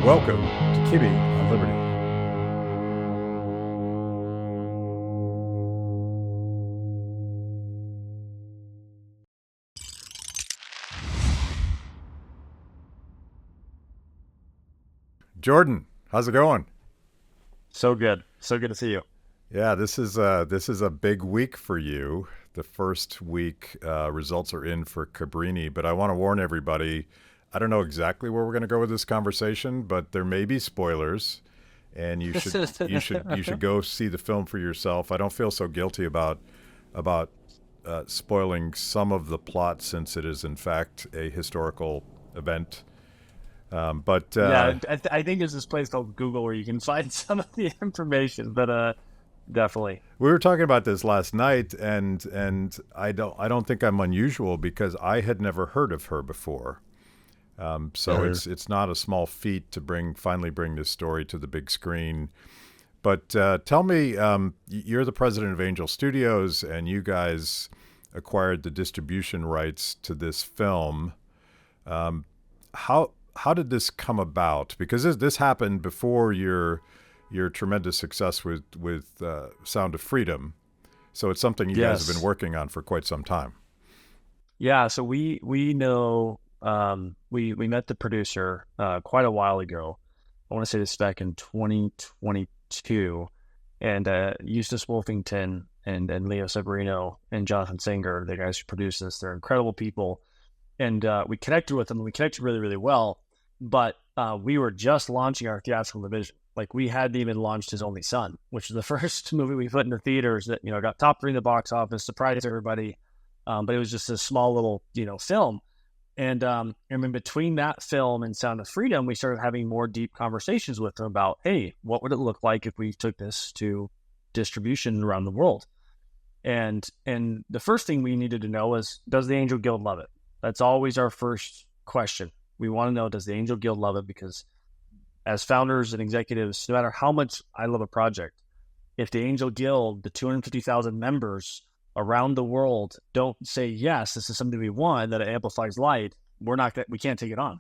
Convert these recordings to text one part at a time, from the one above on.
Welcome to Kibbe on Liberty. Jordan, how's it going? So good. So good to see you. Yeah, this is a big week for you. The first week results are in for Cabrini, but I want to warn everybody. I don't know exactly where we're going to go with this conversation, but there may be spoilers, and you should go see the film for yourself. I don't feel so guilty about spoiling some of the plot since it is in fact a historical event. But Yeah, I think there's this place called Google where you can find some of the information, but definitely. We were talking about this last night, and I don't think I'm unusual because I had never heard of her before. So Uh, it's not a small feat to finally bring this story to the big screen. But tell me, you're the president of Angel Studios, and you guys acquired the distribution rights to this film. Um, how did this come about? Because this happened before your tremendous success with Sound of Freedom. So it's something you guys have been yes. working on for quite some time. Yeah, so we know we met the producer quite a while ago. I want to say this back in 2022, and Eustace Wolfington and Leo Severino and Jonathan Singer, the guys who produce this, they're incredible people. And we connected with them. We connected really, really well. But we were just launching our theatrical division. Like we hadn't even launched His Only Son, which is the first movie we put in the theaters that got top three in the box office, surprised everybody. But it was just a small little film. And in between that film and Sound of Freedom, we started having more deep conversations with them about, hey, what would it look like if we took this to distribution around the world? And the first thing we needed to know was, does the Angel Guild love it? That's always our first question. We want to know, does the Angel Guild love it? Because as founders and executives, no matter how much I love a project, if the Angel Guild, the 250,000 members around the world, don't say, yes, this is something we want, that it amplifies light, we can't take it on.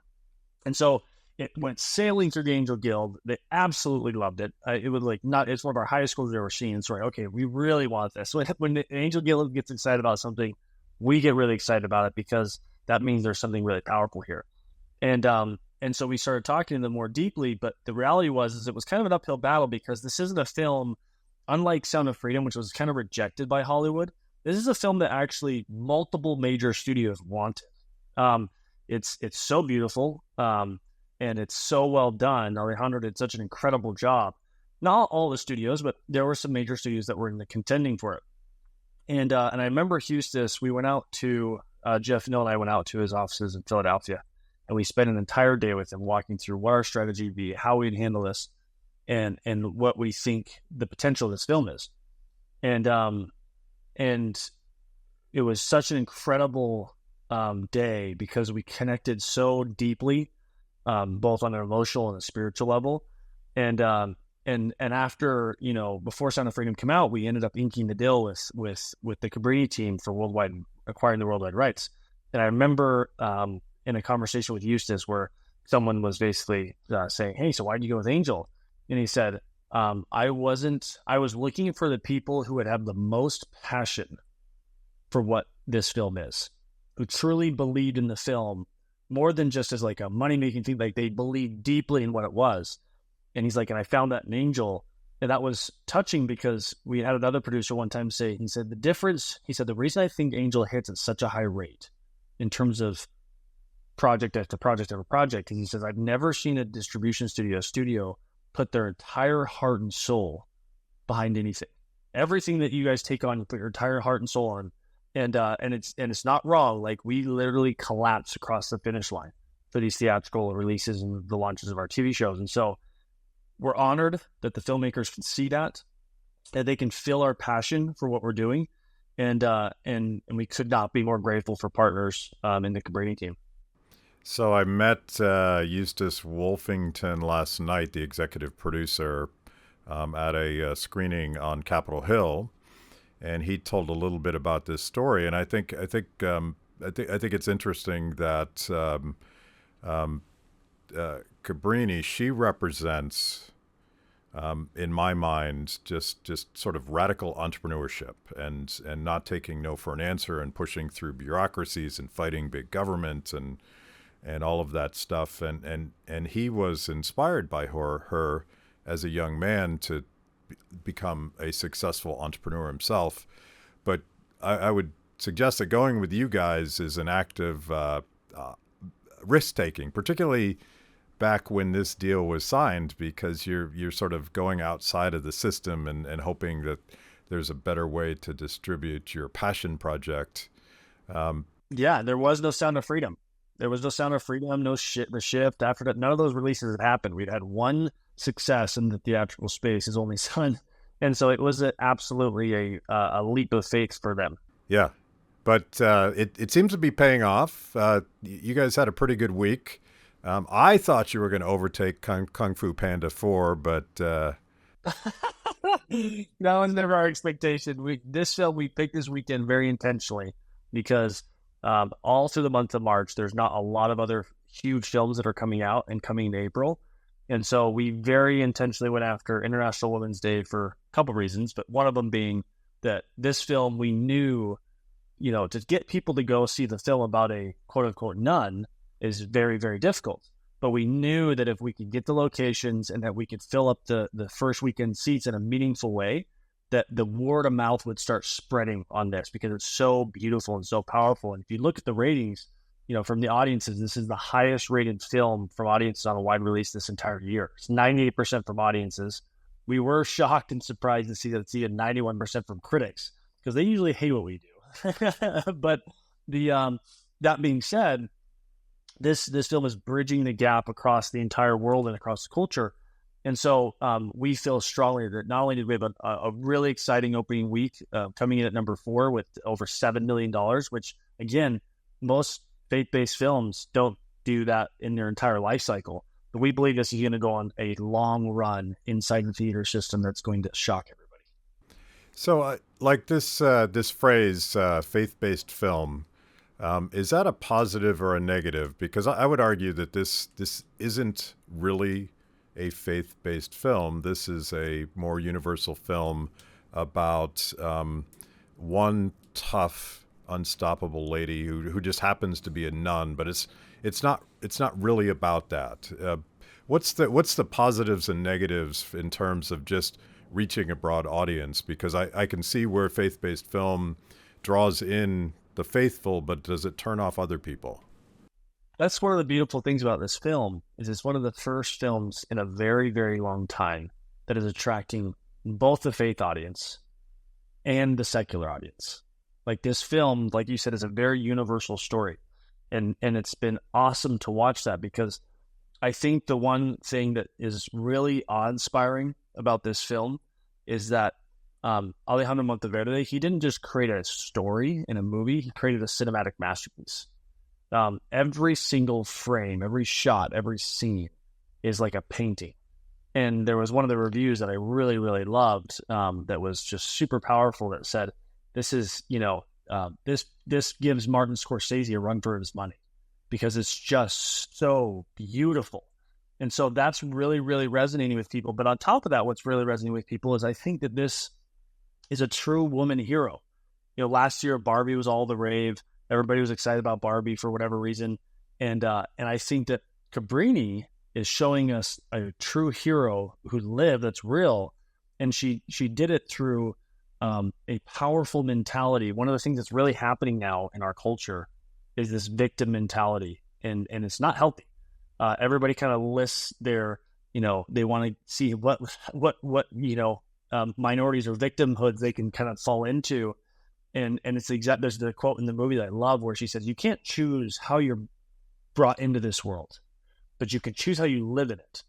And so it went sailing through the Angel Guild. They absolutely loved it. It was it's one of our highest scores we've ever seen. So, okay, we really want this. So when the Angel Guild gets excited about something, we get really excited about it because that means there's something really powerful here. And so we started talking to them more deeply, but the reality is it was kind of an uphill battle because this isn't a film, unlike Sound of Freedom, which was kind of rejected by Hollywood. This is a film that actually multiple major studios wanted. It's so beautiful, and it's so well done. Alejandro did such an incredible job. Not all the studios, but there were some major studios that were in the contending for it. And I remember Eustace, we went out to, Jeff Neal and I went out to his offices in Philadelphia, and we spent an entire day with him walking through what our strategy would be, how we'd handle this, and what we think the potential of this film is. And it was such an incredible day because we connected so deeply, both on an emotional and a spiritual level. And after, before Sound of Freedom came out, we ended up inking the deal with the Cabrini team for acquiring the worldwide rights. And I remember in a conversation with Eustace where someone was basically saying, hey, so why did you go with Angel? And he said, I was looking for the people who would have the most passion for what this film is, who truly believed in the film more than just as like a money-making thing. Like they believed deeply in what it was. And he's like, and I found that in Angel. And that was touching because we had another producer one time say, he said, the reason I think Angel hits at such a high rate in terms of project after project after project, is he says, I've never seen a distribution studio put their entire heart and soul behind anything. Everything that you guys take on, you put your entire heart and soul on. And it's not wrong. Like we literally collapse across the finish line for these theatrical releases and the launches of our TV shows. And so we're honored that the filmmakers can see that they can feel our passion for what we're doing. And we could not be more grateful for partners in the Cabrini team. So I met Eustace Wolfington last night, the executive producer, at a screening on Capitol Hill, and he told a little bit about this story. And I think it's interesting that Cabrini, she represents, in my mind, just sort of radical entrepreneurship and not taking no for an answer and pushing through bureaucracies and fighting big government and all of that stuff. And he was inspired by her as a young man to become a successful entrepreneur himself. But I would suggest that going with you guys is an act of risk taking, particularly back when this deal was signed, because you're sort of going outside of the system and hoping that there's a better way to distribute your passion project. Yeah, there was no Sound of Freedom. There was no Sound of Freedom, no The Shift. After that, none of those releases had happened. We'd had one success in the theatrical space, His Only Son. And so it was absolutely a leap of faith for them. Yeah, but it seems to be paying off. You guys had a pretty good week. I thought you were going to overtake Kung Fu Panda 4, but... That was never our expectation. This film we picked this weekend very intentionally because all through the month of March, there's not a lot of other huge films that are coming out and coming in April. And so we very intentionally went after International Women's Day for a couple of reasons, but one of them being that this film we knew, to get people to go see the film about a quote unquote nun is very, very difficult. But we knew that if we could get the locations and that we could fill up the first weekend seats in a meaningful way, that the word of mouth would start spreading on this because it's so beautiful and so powerful. And if you look at the ratings, from the audiences, this is the highest rated film from audiences on a wide release this entire year. It's 98% from audiences. We were shocked and surprised to see that it's even 91% from critics because they usually hate what we do. But that being said, this film is bridging the gap across the entire world and across the culture. And so we feel strongly that not only did we have a really exciting opening week coming in at number 4 with over $7 million, which, again, most faith-based films don't do that in their entire life cycle. But we believe this is going to go on a long run inside the theater system that's going to shock everybody. So like this phrase, faith-based film, is that a positive or a negative? Because I would argue that this isn't really a faith-based film. This is a more universal film about one tough, unstoppable lady who just happens to be a nun. But it's not really about that. What's the positives and negatives in terms of just reaching a broad audience? Because I can see where faith-based film draws in the faithful, but does it turn off other people? That's one of the beautiful things about this film is it's one of the first films in a very, very long time that is attracting both the faith audience and the secular audience. Like this film, like you said, is a very universal story. And it's been awesome to watch that because I think the one thing that is really awe-inspiring about this film is that Alejandro Monteverde, he didn't just create a story in a movie, he created a cinematic masterpiece. Every single frame, every shot, every scene is like a painting. And there was one of the reviews that I really, really loved that was just super powerful that said, this is, this gives Martin Scorsese a run for his money because it's just so beautiful. And so that's really, really resonating with people. But on top of that, what's really resonating with people is I think that this is a true woman hero. Last year Barbie was all the rave. Everybody was excited about Barbie for whatever reason. And I think that Cabrini is showing us a true hero who lived, that's real. And she did it through a powerful mentality. One of the things that's really happening now in our culture is this victim mentality. And it's not healthy. Everybody kind of lists their, they want to see what minorities or victimhoods they can kind of fall into. And it's there's the quote in the movie that I love where she says, you can't choose how you're brought into this world, but you can choose how you live in it.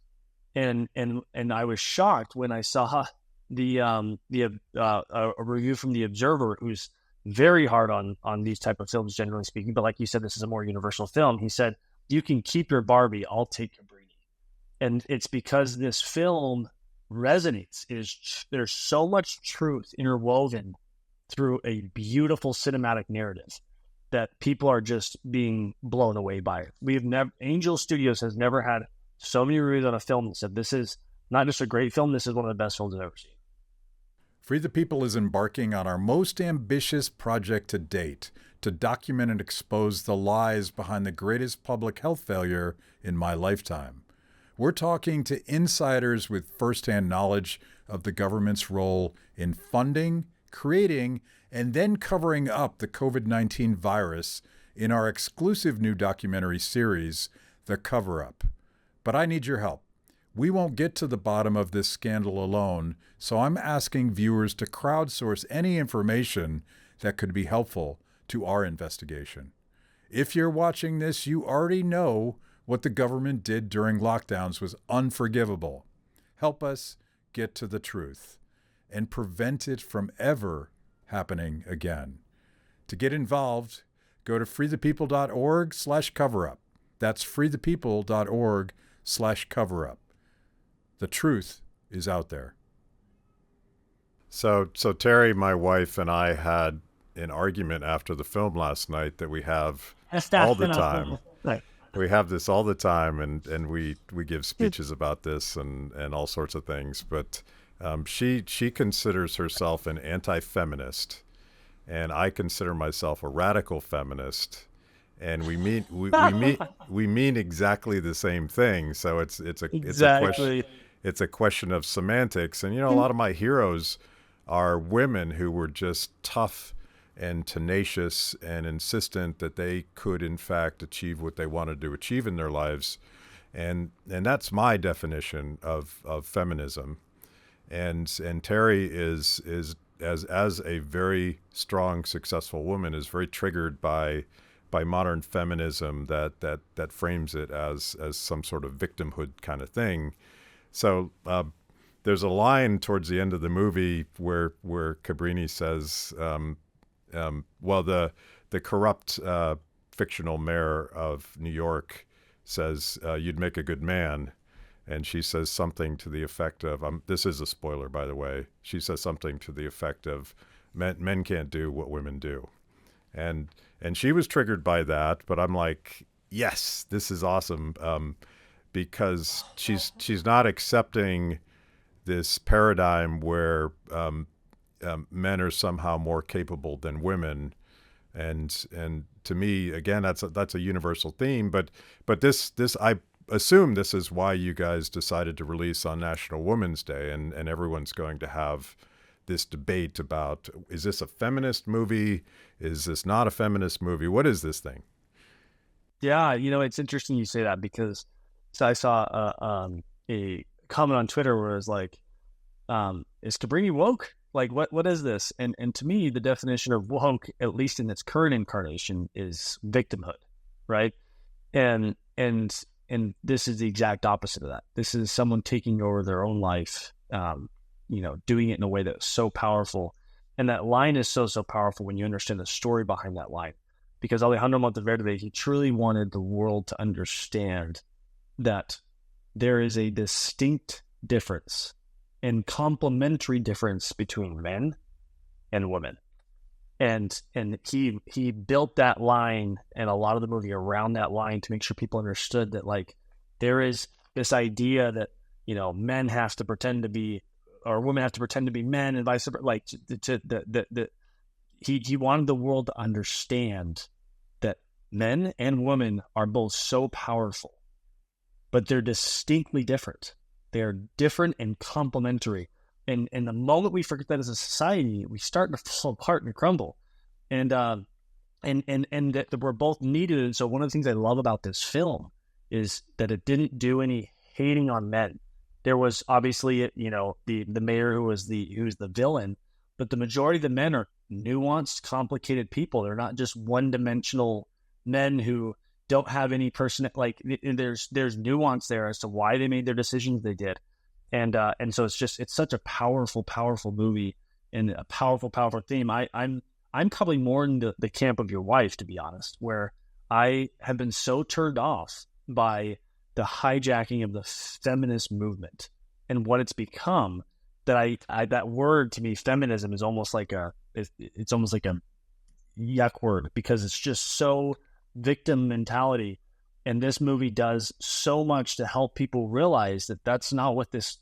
And I was shocked when I saw a review from The Observer, who's very hard on these type of films, generally speaking. But like you said, this is a more universal film. He said, you can keep your Barbie, I'll take Cabrini. And it's because this film resonates. There's so much truth interwoven through a beautiful cinematic narrative. that people are just being blown away by it. We've never, Angel Studios has never had so many reviews on a film that said this is not just a great film, this is one of the best films I've ever seen. Free the People is embarking on our most ambitious project to date to document and expose the lies behind the greatest public health failure in my lifetime. We're talking to insiders with firsthand knowledge of the government's role in funding, creating, and then covering up the COVID-19 virus in our exclusive new documentary series, The Cover-Up. But I need your help. We won't get to the bottom of this scandal alone, so I'm asking viewers to crowdsource any information that could be helpful to our investigation. If you're watching this, you already know what the government did during lockdowns was unforgivable. Help us get to the truth and prevent it from ever happening again. To get involved, go to freethepeople.org/coverup. That's freethepeople.org/coverup. The truth is out there. So Terry, my wife, and I had an argument after the film last night that we have all the time. Right. We have this all the time, and we give speeches about this and all sorts of things. But she considers herself an anti-feminist, and I consider myself a radical feminist. And we mean exactly the same thing. So it's a question of semantics. And a lot of my heroes are women who were just tough and tenacious and insistent that they could in fact achieve what they wanted to achieve in their lives. And that's my definition of feminism. And Terry is as a very strong, successful woman, is very triggered by modern feminism that frames it as some sort of victimhood kind of thing. So there's a line towards the end of the movie where Cabrini says, well, the corrupt fictional mayor of New York says, you'd make a good man. And she says something to the effect of, this is a spoiler, by the way. She says something to the effect of, men can't do what women do. And she was triggered by that, but I'm like, yes, this is awesome, because she's not accepting this paradigm where men are somehow more capable than women, and to me, again, that's a universal theme. But this I assume this is why you guys decided to release on National Women's Day, and everyone's going to have this debate about, is this a feminist movie? Is this not a feminist movie? What is this thing? Yeah, it's interesting you say that, because I saw a comment on Twitter where it was like, is Cabrini woke? Like, what is this? And to me, the definition of woke, at least in its current incarnation, is victimhood, right? And this is the exact opposite of that. This is someone taking over their own life, doing it in a way that's so powerful. And that line is so powerful when you understand the story behind that line. Because Alejandro Monteverde, he truly wanted the world to understand that there is a distinct difference and complementary difference between men and women. And he built that line and a lot of the movie around that line to make sure people understood that, like, there is this idea that, men have to pretend to be, or women have to pretend to be men, and vice versa. Like, he wanted the world to understand that men and women are both so powerful, but they're distinctly different. They're different and complementary. And the moment we forget that as a society, we start to fall apart and crumble. And that we're both needed. And so one of the things I love about this film is that it didn't do any hating on men. There was obviously, the mayor who's the villain, but the majority of the men are nuanced, complicated people. They're not just one-dimensional men who don't have any person. Like, there's nuance there as to why they made their decisions they did. And so it's such a powerful, powerful movie and a powerful, powerful theme. I'm probably more in the camp of your wife, to be honest, where I have been so turned off by the hijacking of the feminist movement and what it's become that I that word to me, feminism, is almost like it's almost like yuck word because it's just so victim mentality. And this movie does so much to help people realize that that's not what this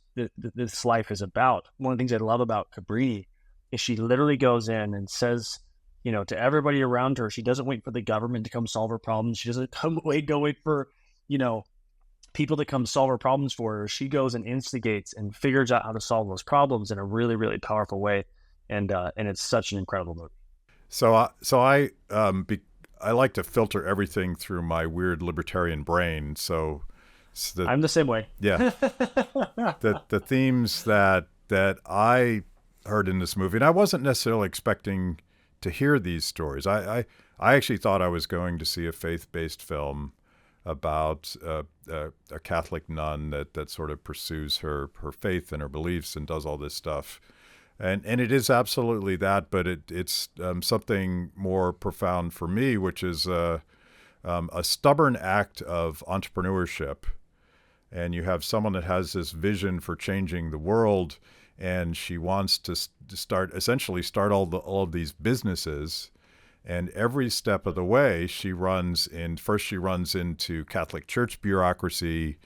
life is about. One of the things I love about Cabrini is she literally goes in and says, to everybody around her, she doesn't wait for the government to come solve her problems. She doesn't go wait for, people to come solve her problems for her. She goes and instigates and figures out how to solve those problems in a really, really powerful way. And it's such an incredible movie. I like to filter everything through my weird libertarian brain. I'm the same way. Yeah. the themes that I heard in this movie, and I wasn't necessarily expecting to hear these stories. I actually thought I was going to see a faith-based film about a Catholic nun that sort of pursues her faith and her beliefs and does all this stuff. And it is absolutely that, but it's something more profound for me, which is a stubborn act of entrepreneurship. And you have someone that has this vision for changing the world, and she wants to start all of these businesses. And every step of the way, she runs into Catholic Church bureaucracy,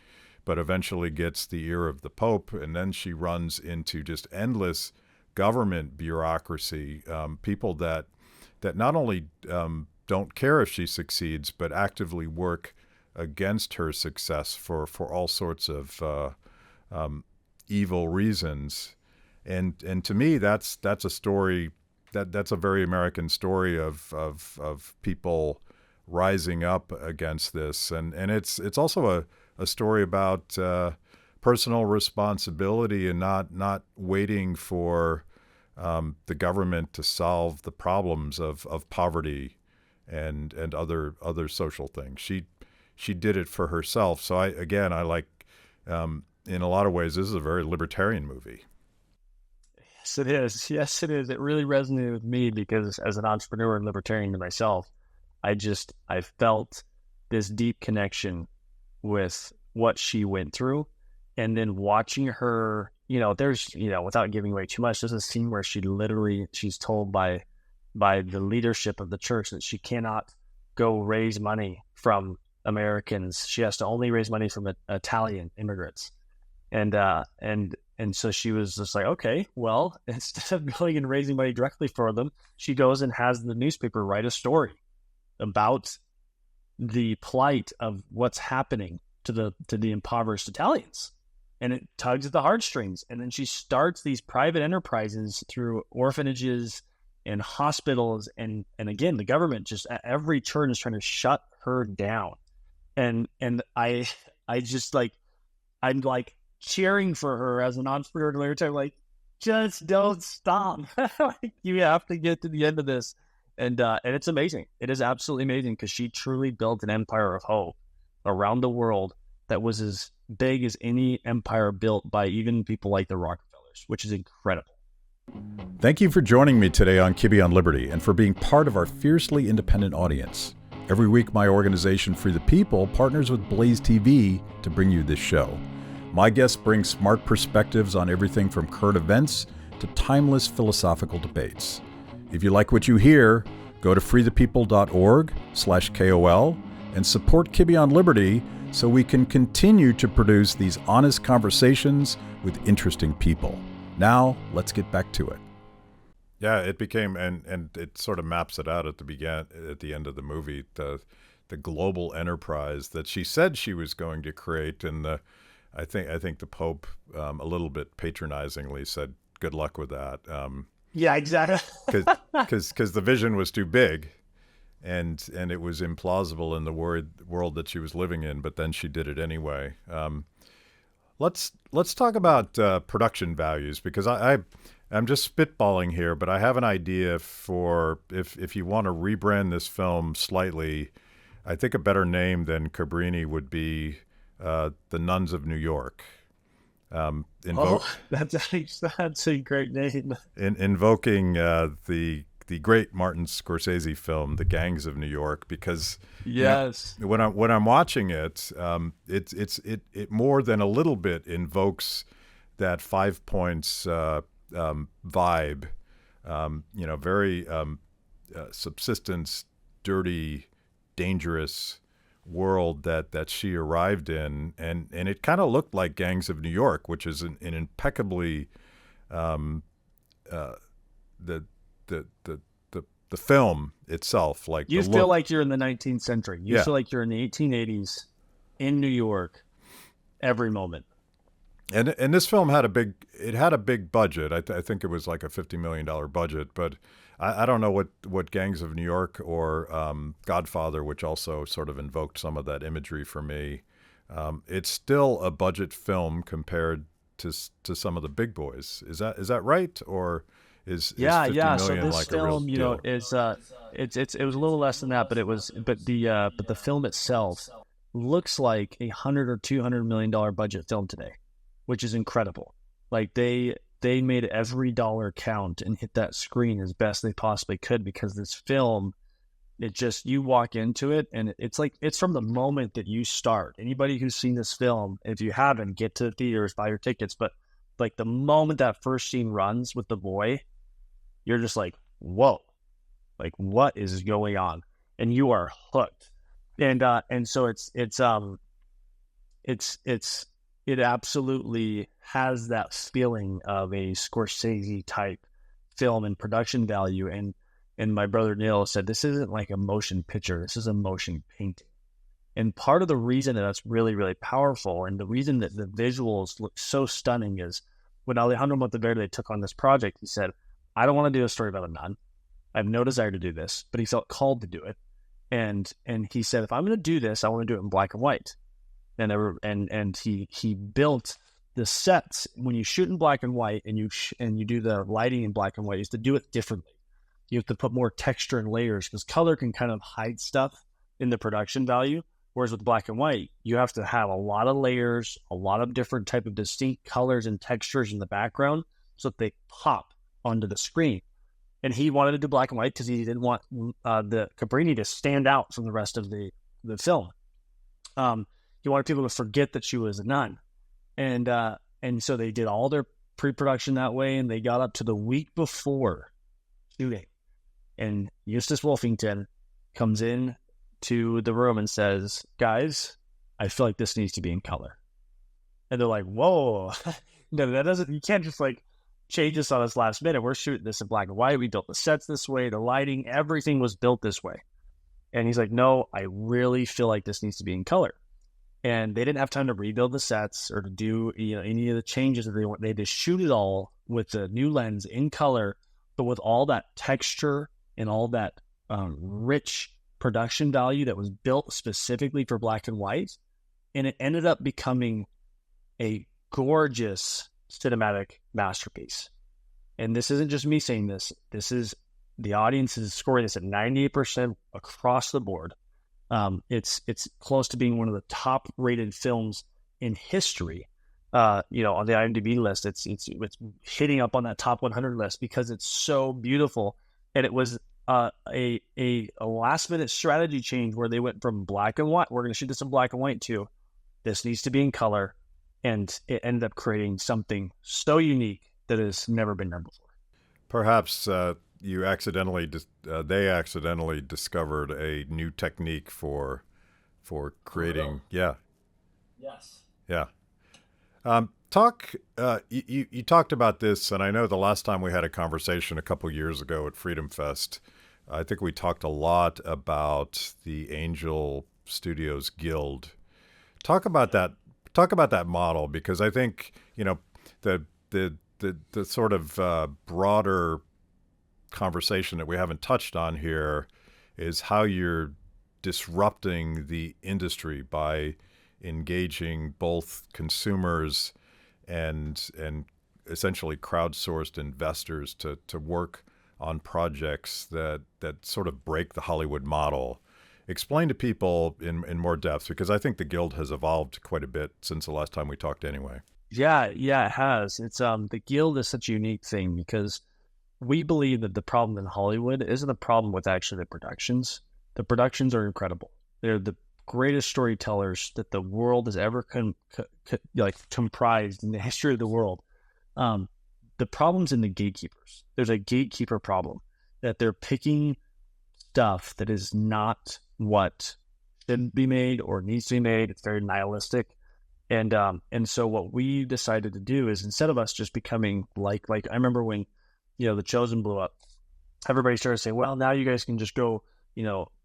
but eventually gets the ear of the Pope, and then she runs into just endless government bureaucracy, people that not only don't care if she succeeds, but actively work against her success for all sorts of evil reasons. And to me, that's a story that's a very American story of people rising up against this, and it's also a story about personal responsibility and not waiting for the government to solve the problems of poverty and other social things. She did it for herself. So I like, in a lot of ways, this is a very libertarian movie. Yes, it is. Yes, it is. It really resonated with me because as an entrepreneur and libertarian to myself, I felt this deep connection with what she went through. And then watching her, without giving away too much, there's a scene where she's told by the leadership of the church that she cannot go raise money from Americans. She has to only raise money from Italian immigrants. And so she was just like, okay, well, instead of going and raising money directly for them, she goes and has the newspaper write a story about the plight of what's happening to the impoverished Italians. And it tugs at the heartstrings. And then she starts these private enterprises through orphanages and hospitals. And again, the government just at every turn is trying to shut her down. And I just like, I'm like cheering for her as an entrepreneur later time, like, just don't stop. You have to get to the end of this. And it's amazing. It is absolutely amazing because she truly built an empire of hope around the world that was as big as any empire built by even people like the Rockefellers, which is incredible. Thank you for joining me today on Kibbe on Liberty and for being part of our fiercely independent audience. Every week, my organization, Free the People, partners with Blaze TV to bring you this show. My guests bring smart perspectives on everything from current events to timeless philosophical debates. If you like what you hear, go to freethepeople.org/KOL and support Kibbe on Liberty so we can continue to produce these honest conversations with interesting people. Now, let's get back to it. Yeah, it became, and it sort of maps it out at the end of the movie, the global enterprise that she said she was going to create, and I think the Pope a little bit patronizingly said, "Good luck with that." Yeah, exactly. Because the vision was too big, and it was implausible in the world that she was living in. But then she did it anyway. Let's talk about production values, because I'm just spitballing here, but I have an idea for if you want to rebrand this film slightly. I think a better name than Cabrini would be The Nuns of New York. That's a great name. Invoking the great Martin Scorsese film, The Gangs of New York, because yes, when I'm watching it, it more than a little bit invokes that 5 Points vibe. Very subsistence, dirty, dangerous world that she arrived in, and it kind of looked like Gangs of New York, which is an impeccably um, uh, the the the the film itself, like the You feel look. like you're in the 19th century. You Yeah, feel like you're in the 1880s in New York every moment. and this film had a big budget. I think it was like a $50 million budget, but I don't know what Gangs of New York or Godfather, which also sort of invoked some of that imagery for me. It's still a budget film compared to some of the big boys. Is that right, or is Yeah, 50 yeah. So million this like a real film, deal? is it was a little less than that, but the film itself looks like $100 or $200 million budget film today, which is incredible. Like they made every dollar count and hit that screen as best they possibly could, because this film, it just, you walk into it and it's like, it's from the moment that you start. Anybody who's seen this film, if you haven't, get to the theaters, buy your tickets. But like the moment that first scene runs with the boy, you're just like, whoa, like what is going on? And you are hooked. And so it absolutely has that feeling of a Scorsese type film and production value. And my brother Neil said, this isn't like a motion picture, this is a motion painting. And part of the reason that that's really, really powerful, and the reason that the visuals look so stunning, is when Alejandro Monteverde took on this project, he said, I don't want to do a story about a nun. I have no desire to do this, but he felt called to do it. And he said, if I'm going to do this, I want to do it in black and white. And he built the sets. When you shoot in black and white and you do the lighting in black and white, you have to do it differently. You have to put more texture and layers, because color can kind of hide stuff in the production value. Whereas with black and white, you have to have a lot of layers, a lot of different type of distinct colors and textures in the background so that they pop onto the screen. And he wanted to do black and white because he didn't want the Cabrini to stand out from the rest of the film. He wanted people to forget that she was a nun. And so they did all their pre-production that way, and they got up to the week before shooting. And Eustace Wolfington comes in to the room and says, guys, I feel like this needs to be in color. And they're like, whoa, no, that doesn't, you can't just like change this on us last minute. We're shooting this in black and white. We built the sets this way, the lighting, everything was built this way. And he's like, no, I really feel like this needs to be in color. And they didn't have time to rebuild the sets or to do any of the changes that they want. They just shoot it all with the new lens in color, but with all that texture and all that rich production value that was built specifically for black and white. And it ended up becoming a gorgeous cinematic masterpiece. And this isn't just me saying this. This is the audience is scoring this at 98% across the board. It's close to being one of the top rated films in history. On the IMDb list, it's hitting up on that top 100 list because it's so beautiful. And it was a last minute strategy change where they went from black and white. We're going to shoot this in black and white too. This needs to be in color, and it ended up creating something so unique that has never been done before. Perhaps they accidentally discovered a new technique for creating. Yeah, Yes. yeah. You talked about this, and I know the last time we had a conversation a couple years ago at Freedom Fest, I think we talked a lot about the Angel Studios Guild. Talk about that. Talk about that model, because I think the sort of broader conversation that we haven't touched on here is how you're disrupting the industry by engaging both consumers and essentially crowdsourced investors to work on projects that sort of break the Hollywood model. Explain to people in more depth, because I think the Guild has evolved quite a bit since the last time we talked anyway. Yeah, it has. It's the Guild is such a unique thing because we believe that the problem in Hollywood isn't a problem with actually the productions. The productions are incredible. They're the greatest storytellers that the world has ever comprised in the history of the world. The problem's in the gatekeepers. There's a gatekeeper problem that they're picking stuff that is not what should be made or needs to be made. It's very nihilistic. And so what we decided to do is, instead of us just becoming like I remember when, The Chosen blew up, everybody started saying, well, now you guys can just go,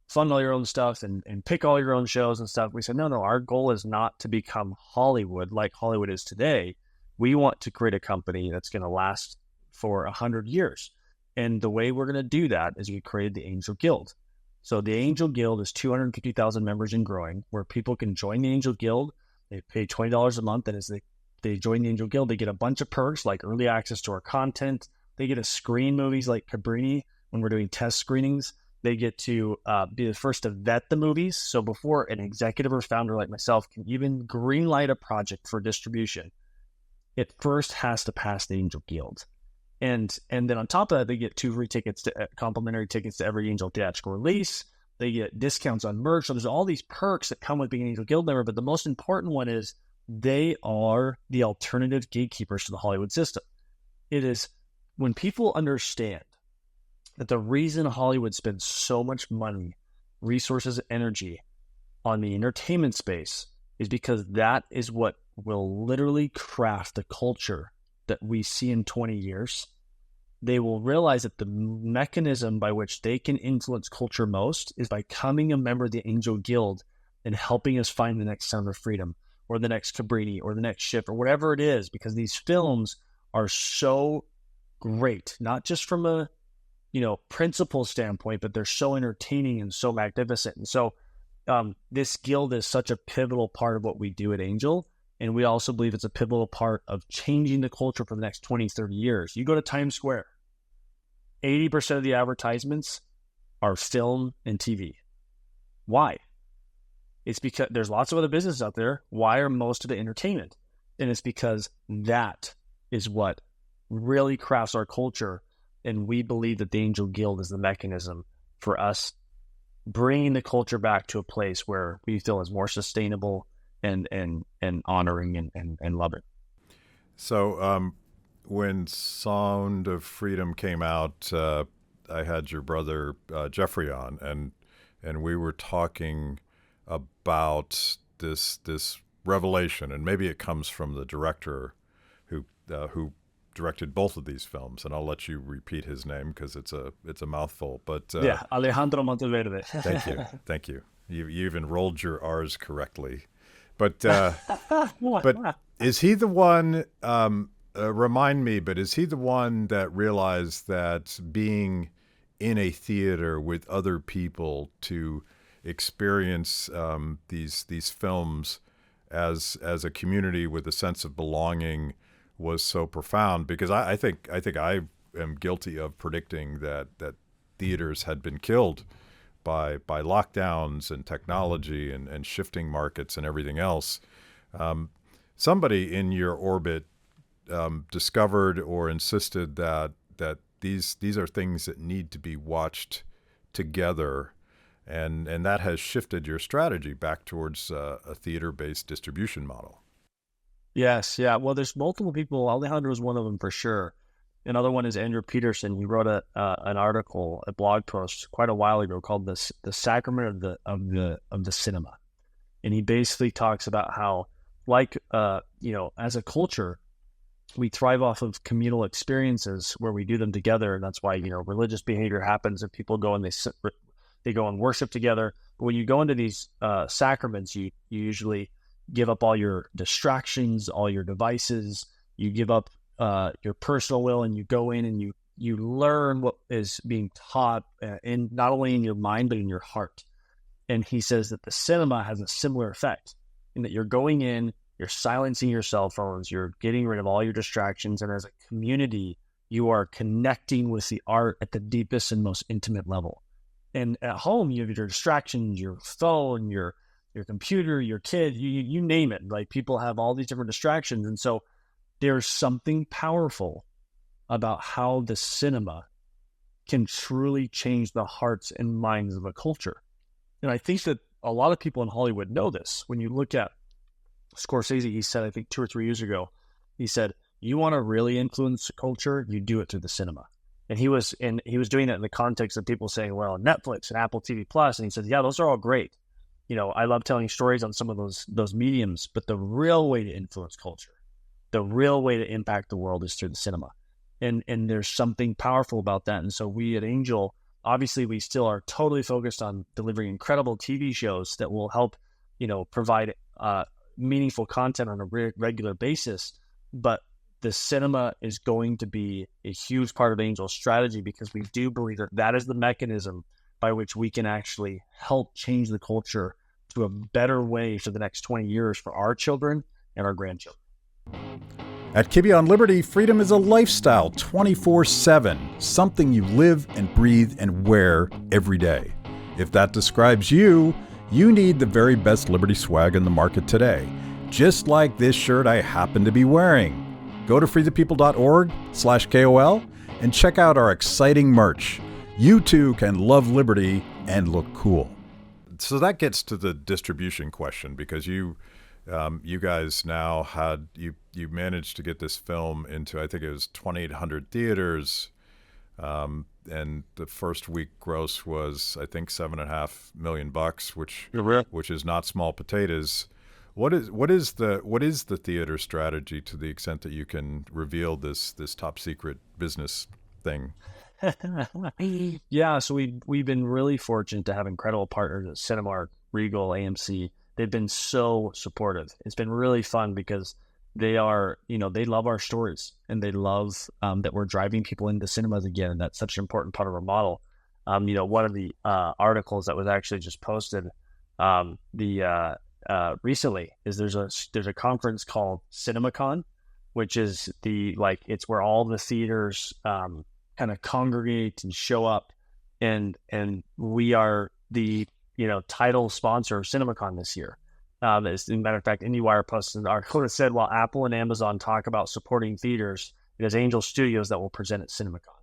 fund all your own stuff and pick all your own shows and stuff. We said, no, our goal is not to become Hollywood like Hollywood is today. We want to create a company that's going to last for 100 years. And the way we're going to do that is we created the Angel Guild. So the Angel Guild is 250,000 members and growing, where people can join the Angel Guild. They pay $20 a month. And as they join the Angel Guild, they get a bunch of perks like early access to our content. They get to screen movies like Cabrini when we're doing test screenings. They get to be the first to vet the movies. So before an executive or founder like myself can even greenlight a project for distribution, it first has to pass the Angel Guild. And then on top of that, they get 2 free tickets, complimentary tickets to every Angel theatrical release. They get discounts on merch. So there's all these perks that come with being an Angel Guild member. But the most important one is they are the alternative gatekeepers to the Hollywood system. It is when people understand that the reason Hollywood spends so much money, resources, energy on the entertainment space is because that is what will literally craft the culture that we see in 20 years. They will realize that the mechanism by which they can influence culture most is by becoming a member of the Angel Guild and helping us find the next Sound of Freedom or the next Cabrini or the next Shift or whatever it is, because these films are so great, not just from a principle standpoint, but they're so entertaining and so magnificent. And so this guild is such a pivotal part of what we do at Angel. And we also believe it's a pivotal part of changing the culture for the next 20, 30 years. You go to Times Square, 80% of the advertisements are film and TV. Why? It's because there's lots of other businesses out there. Why are most of the entertainment? And it's because that is what really crafts our culture. And we believe that the Angel Guild is the mechanism for us bringing the culture back to a place where we feel is more sustainable and honoring and loving. So when Sound of Freedom came out, I had your brother Jeffrey on, and we were talking about this revelation, and maybe it comes from the director who directed both of these films, and I'll let you repeat his name because it's a mouthful. But Alejandro Monteverde. Thank you. You even rolled your R's correctly. But is he the one? Remind me. But is he the one that realized that being in a theater with other people to experience these films as a community with a sense of belonging was so profound? Because I think I am guilty of predicting that theaters had been killed by lockdowns and technology and shifting markets and everything else. Somebody in your orbit discovered or insisted that these are things that need to be watched together, and that has shifted your strategy back towards a theater-based distribution model. Yes, yeah. Well, there's multiple people. Alejandro is one of them for sure. Another one is Andrew Peterson. He wrote an article, a blog post quite a while ago called "The Sacrament of the Cinema," and he basically talks about how, as a culture, we thrive off of communal experiences where we do them together, and that's why religious behavior happens and people go and they go and worship together. But when you go into these sacraments, you usually give up all your distractions, all your devices. You give up your personal will, and you go in and you learn what is being taught in not only in your mind but in your heart. And he says that the cinema has a similar effect in that you're going in, you're silencing your cell phones, you're getting rid of all your distractions, and as a community, you are connecting with the art at the deepest and most intimate level. And at home, you have your distractions, your phone, your computer, your kid, you name it. Like, people have all these different distractions, and so there's something powerful about how the cinema can truly change the hearts and minds of a culture. And I think that a lot of people in Hollywood know this. When you look at Scorsese, he said, I think 2 or 3 years ago, he said, you want to really influence culture, you do it through the cinema. And he was doing that in the context of people saying, well, Netflix and Apple TV Plus. And he said, yeah, those are all great. I love telling stories on some of those mediums, but the real way to influence culture, the real way to impact the world is through the cinema. And there's something powerful about that. And so we at Angel, obviously we still are totally focused on delivering incredible TV shows that will help, provide meaningful content on a regular basis. But the cinema is going to be a huge part of Angel's strategy, because we do believe that is the mechanism by which we can actually help change the culture to a better way for the next 20 years for our children and our grandchildren. At Kibbe on Liberty, freedom is a lifestyle 24/7, something you live and breathe and wear every day. If that describes you, you need the very best Liberty swag in the market today, just like this shirt I happen to be wearing. Go to freethepeople.org/KOL and check out our exciting merch. You too can love Liberty and look cool. So that gets to the distribution question, because you guys now you managed to get this film into, I think it was 2,800 theaters, and the first week gross was, I think, $7.5 million, which is not small potatoes. What is the theater strategy, to the extent that you can reveal this top secret business thing? Yeah, so we've been really fortunate to have incredible partners at Cinemark, Regal, AMC. They've been so supportive. It's been really fun because they are, they love our stories, and they love that we're driving people into cinemas again, and that's such an important part of our model. One of the articles that was actually just posted recently is there's a conference called CinemaCon, which is it's where all the theaters kind of congregate and show up, and we are the title sponsor of CinemaCon this year. As a matter of fact, IndieWire posted an article that said, while Apple and Amazon talk about supporting theaters, it is Angel Studios that will present at CinemaCon,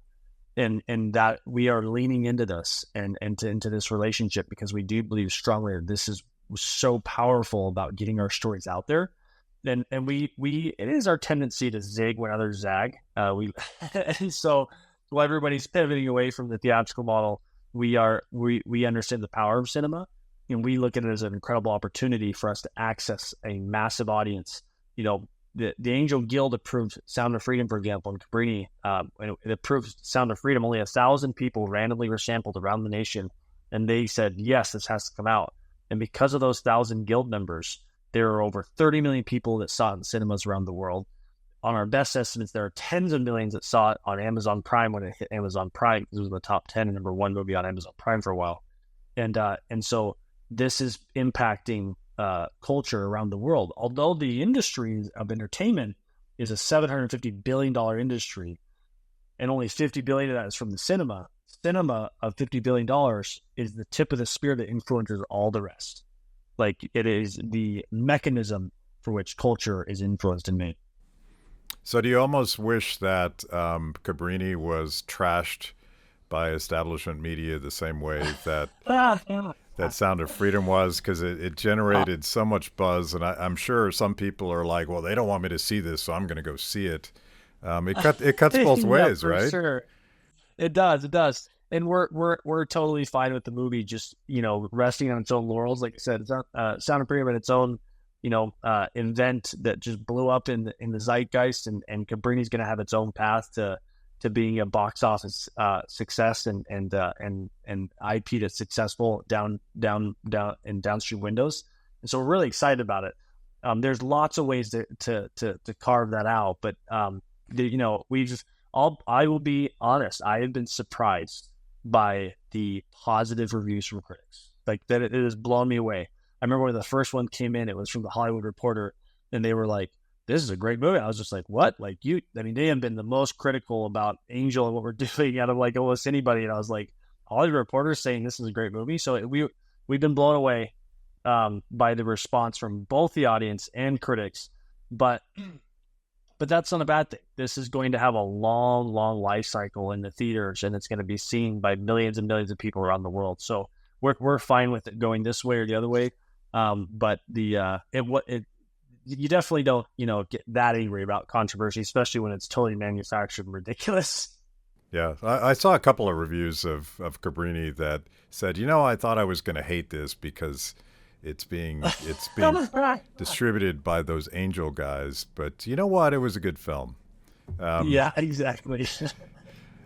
and that we are leaning into this and into this relationship, because we do believe strongly that this is so powerful about getting our stories out there. And it is our tendency to zig when others zag. So while everybody's pivoting away from the theatrical model, we understand the power of cinema, and we look at it as an incredible opportunity for us to access a massive audience. The Angel Guild approved Sound of Freedom, for example, in Cabrini. It approved Sound of Freedom. Only 1,000 people randomly were sampled around the nation, and they said, yes, this has to come out. And because of those 1,000 Guild members, there are over 30 million people that saw it in cinemas around the world. On our best estimates, there are tens of millions that saw it on Amazon Prime when it hit Amazon Prime, because it was in the top 10 and #1 movie on Amazon Prime for a while. And so this is impacting culture around the world. Although the industry of entertainment is a $750 billion industry, and only $50 billion of that is from the cinema of $50 billion is the tip of the spear that influences all the rest. It is the mechanism for which culture is influenced and made. So do you almost wish that Cabrini was trashed by establishment media the same way that that Sound of Freedom was? Because it generated so much buzz, and I'm sure some people are like, well, they don't want me to see this, so I'm going to go see it. It cuts both ways, for right? Sure. It does. And we're totally fine with the movie just, resting on its own laurels. Like I said, it's not Sound of Freedom in its own event that just blew up in the zeitgeist, and Cabrini's going to have its own path to being a box office success and IP that's successful down in downstream windows. And so we're really excited about it. There's lots of ways to carve that out, but I will be honest, I have been surprised by the positive reviews from critics. That it has blown me away. I remember when the first one came in, it was from the Hollywood Reporter, and they were like, this is a great movie. I was just like, what? They have been the most critical about Angel and what we're doing out of almost anybody. And I was like, Hollywood Reporter saying this is a great movie. So we've been blown away by the response from both the audience and critics. But that's not a bad thing. This is going to have a long, long life cycle in the theaters, and it's going to be seen by millions and millions of people around the world. So we're fine with it going this way or the other way. But you definitely don't, get that angry about controversy, especially when it's totally manufactured and ridiculous. Yeah, I saw a couple of reviews of Cabrini that said, I thought I was going to hate this because it's being distributed by those Angel guys, but you know what? It was a good film. Um, Yeah, exactly.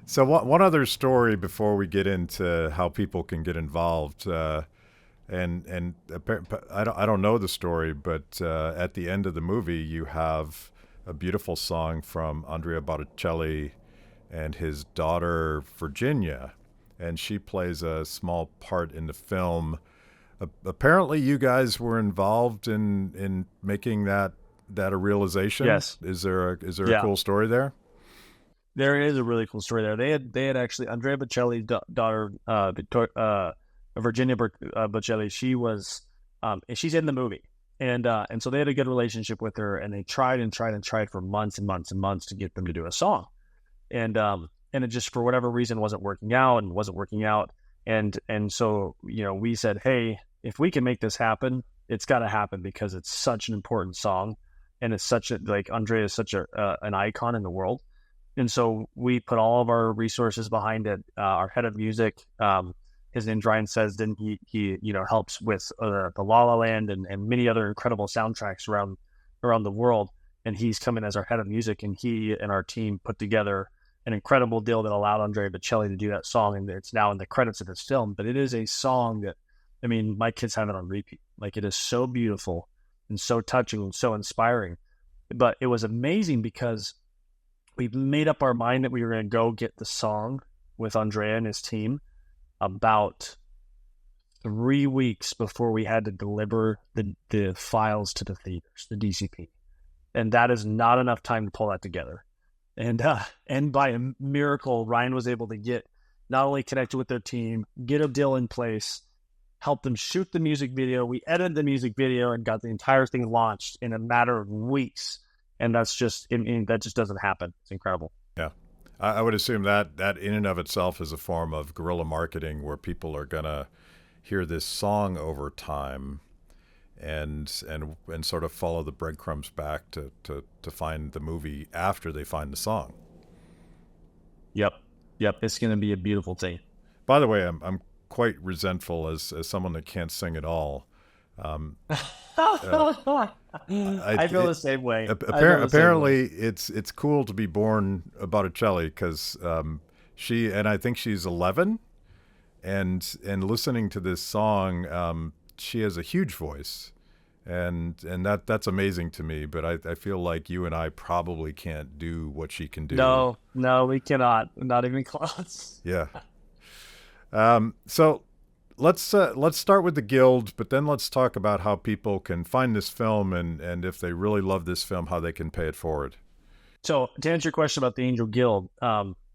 so one other story before we get into how people can get involved, I don't know the story, but at the end of the movie, you have a beautiful song from Andrea Botticelli and his daughter Virginia, and she plays a small part in the film. Apparently, you guys were involved in making that a realization. Yes. Is there a Yeah. cool story there? There is a really cool story there. They had actually Andrea Bocelli's daughter, Virginia Bocelli. She's in the movie, and so they had a good relationship with her, and they tried and tried and tried for months and months and months to get them to do a song, and it just for whatever reason wasn't working out, and so we said, hey, if we can make this happen, it's got to happen because it's such an important song, and it's such a like Andrea is such an icon in the world. And so we put all of our resources behind it. Our head of music, his name's Ryan Sesden. He helps with the La La Land and many other incredible soundtracks around the world. And he's come in as our head of music, and he and our team put together an incredible deal that allowed Andrea Bocelli to do that song, and it's now in the credits of this film. But it is a song that, I mean, my kids have it on repeat. Like, it is so beautiful and so touching and so inspiring. But it was amazing because we made up our mind that we were going to go get the song with Andrea and his team about 3 weeks before we had to deliver the files to the theaters, the DCP. And that is not enough time to pull that together. And by a miracle, Ryan was able to get not only connected with their team, get a deal in place, help them shoot the music video. We edited the music video and got the entire thing launched in a matter of weeks. And that just doesn't happen. It's incredible. Yeah. I would assume that in and of itself is a form of guerrilla marketing where people are gonna hear this song over time and sort of follow the breadcrumbs back to find the movie after they find the song. Yep. Yep. It's going to be a beautiful thing. By the way, I'm quite resentful as someone that can't sing at all. Um, I feel the same way. Apparently, it's cool to be born a Botticelli because I think she's 11, and listening to this song, she has a huge voice, and that's amazing to me. But I feel like you and I probably can't do what she can do. No, we cannot. Not even close. Yeah. So let's start with the Guild, but then let's talk about how people can find this film and if they really love this film, how they can pay it forward. So to answer your question about the Angel Guild,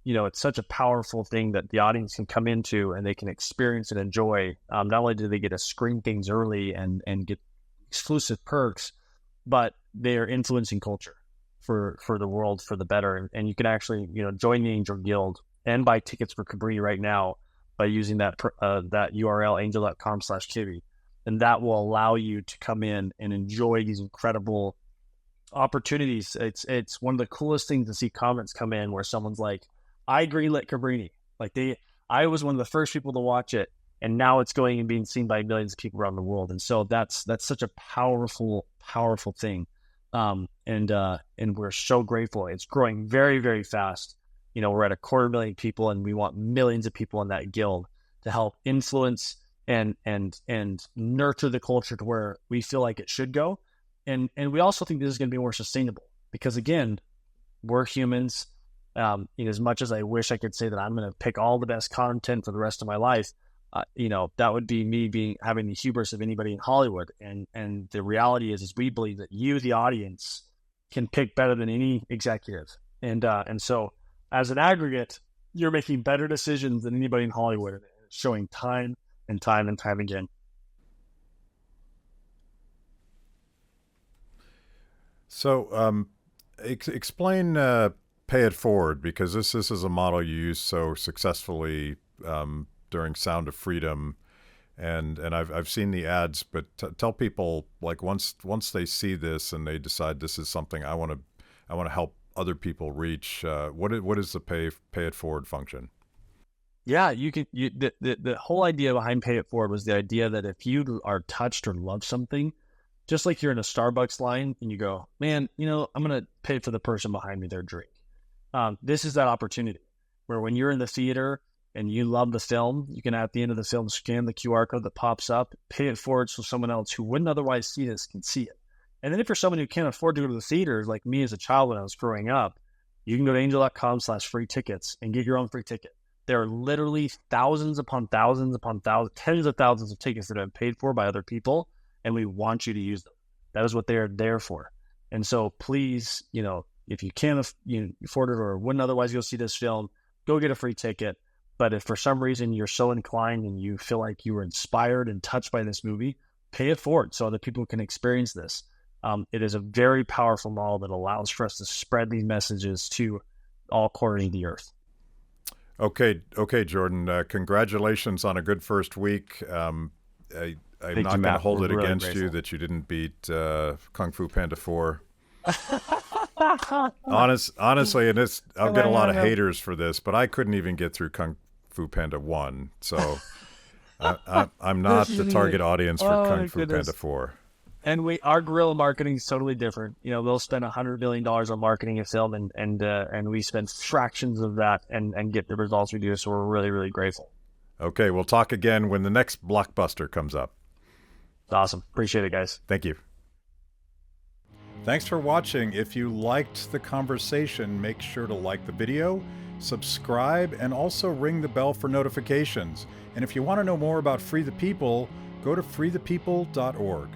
it's such a powerful thing that the audience can come into and they can experience and enjoy. Not only do they get to screen things early and get exclusive perks, but they are influencing culture for the world for the better. And you can actually, join the Angel Guild and buy tickets for Cabrini right now by using that URL, angel.com/Kibbe. And that will allow you to come in and enjoy these incredible opportunities. It's one of the coolest things to see comments come in where someone's like, I greenlit Cabrini. I was one of the first people to watch it, and now it's going and being seen by millions of people around the world. And so that's such a powerful, powerful thing. And we're so grateful. It's growing very, very fast. We're at 250,000 people, and we want millions of people in that guild to help influence and nurture the culture to where we feel like it should go. And we also think this is going to be more sustainable because, again, we're humans. As much as I wish I could say that I'm going to pick all the best content for the rest of my life, that would be me having the hubris of anybody in Hollywood. And the reality is we believe that you, the audience, can pick better than any executive. And so as an aggregate, you're making better decisions than anybody in Hollywood, showing time and time and time again. So explain Pay It Forward, because this is a model you used so successfully during Sound of Freedom, and I've seen the ads, but tell people, like, once they see this and they decide this is something I want to help other people reach? What is the pay it forward function? Yeah, the whole idea behind Pay It Forward was the idea that if you are touched or love something, just like you're in a Starbucks line and you go, man, I'm going to pay for the person behind me their drink. This is that opportunity where when you're in the theater and you love the film, you can at the end of the film scan the QR code that pops up, pay it forward so someone else who wouldn't otherwise see this can see it. And then if you're someone who can't afford to go to the theater, like me as a child when I was growing up, you can go to angel.com/free tickets and get your own free ticket. There are literally thousands upon thousands upon thousands, tens of thousands of tickets that have been paid for by other people, and we want you to use them. That is what they're there for. And so please, if you can't afford it or wouldn't otherwise go see this film, go get a free ticket. But if for some reason you're so inclined and you feel like you were inspired and touched by this movie, pay it forward so other people can experience this. It is a very powerful model that allows for us to spread these messages to all corners of the earth. Okay, Jordan. Congratulations on a good first week. I'm not going to hold it really against grateful. You that you didn't beat Kung Fu Panda 4. Honestly, and I'll get a lot of haters for this, but I couldn't even get through Kung Fu Panda 1, so I'm not the target audience for Kung Fu Panda 4. And our guerrilla marketing is totally different. They'll spend $100 million on marketing a film, and we spend fractions of that and get the results we do. So we're really, really grateful. Okay, we'll talk again when the next blockbuster comes up. Awesome. Appreciate it, guys. Thank you. Thanks for watching. If you liked the conversation, make sure to like the video, subscribe, and also ring the bell for notifications. And if you want to know more about Free the People, go to freethepeople.org.